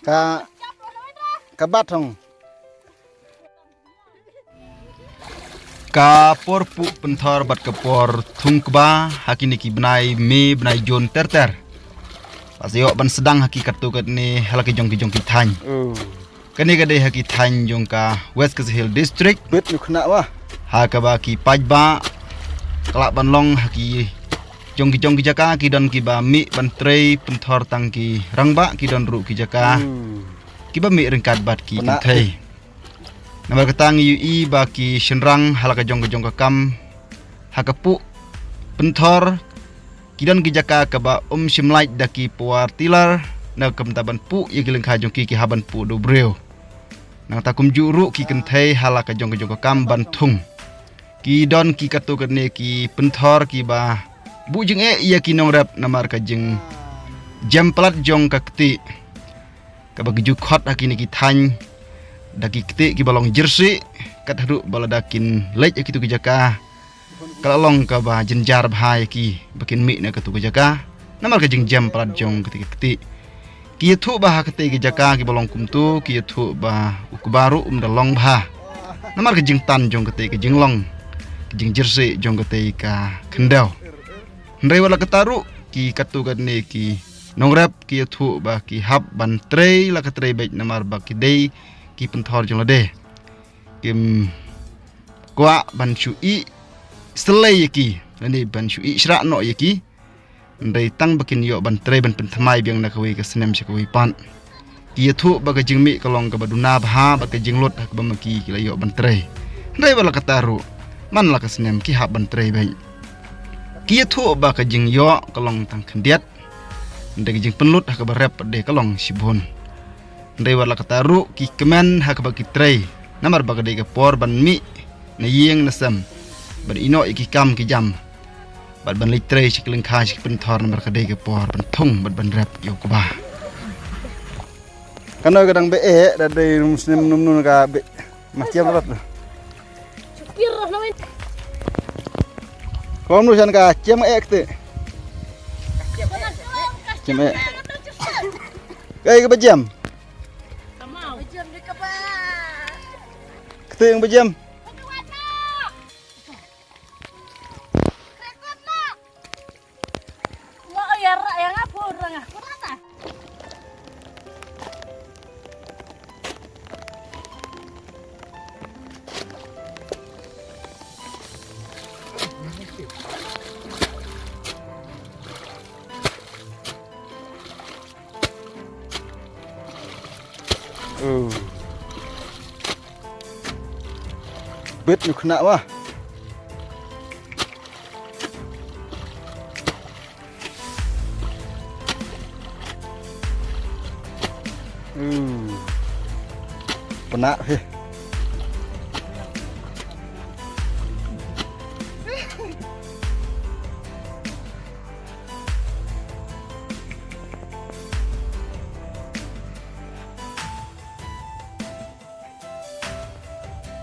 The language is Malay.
ka batong kapor pu penthor bat kapor thungkba hakini ki benai me benai jon terter pasio ban sedang hakikat tu kat ni halaki jong ki thany kani gade haki thany jong ka West Kazim Hill District bet nu khna wa ha ka ba ki pajba kelak ban long haki jong ki jaka ki don ki ba mi ban trei penthor tang ki rangba ki don ru ki jaka ki ba mi rengkat bat ki thei Nama ketang UI baki senrang halaka jong ka kam hakapu penthor kidan kijaka kaba simlait daki puar tilar na kam taban pu yegileng kajong ki haban pu do breu nang takum juru ki kenthei halaka jong ka kam bantung ki don ki katu kene ki penthor ki ba bu jeng iya ki nong rap namar ka jeng jam plat jong ka kti kaba geju khot hakini ki thany daki kete ki balong jersey kat haru baladakin lej akitu kijaka kalong ka ba jenjar bhai ki bakin mi na katu kijaka namar ka jeng jam plat jong kete ki thu ba kete kijaka ki balong kumtu ki thu ba ukubaru dalong bha namar ka jeng tan jong kete ki jeng long ki jeng jersey jong kete ka kendau ndai wala kataru ki katu kadne ki nongrap ki thu ba ki hab ban trei la ka trei bej namar ba ki dei ki penthor jong lade kim kwa ban shui selai yaki ni ban shui isra no yaki ndai tang bakin yo ban tre ban penthamai biang na kawi ka senem chakwi pan ki thu ba ka jingmi kalong ka baduna bha ba ka jinglot hak ba maki ki la yo ban tre ndai wala kataru man la ka senem ki ha ban tre bai ki thu ba ka jing yo kalong tang khendiat ndai jing penlut hak ba rep de kalong sibon ndai wala kataru ki kemen hak bagi trei namar bagade ke por ban mi na yeng na sam ban ino iki kam ki jam ban li trei sikling kha sik penthor namar kade ke por ban thung ban rap yo ko ba kano kadang be da dei muslim num ka be macam rat Pir namin. kom nu san ka cem te cem kai ke bejam kete yang bejam bet nu khna wa pena he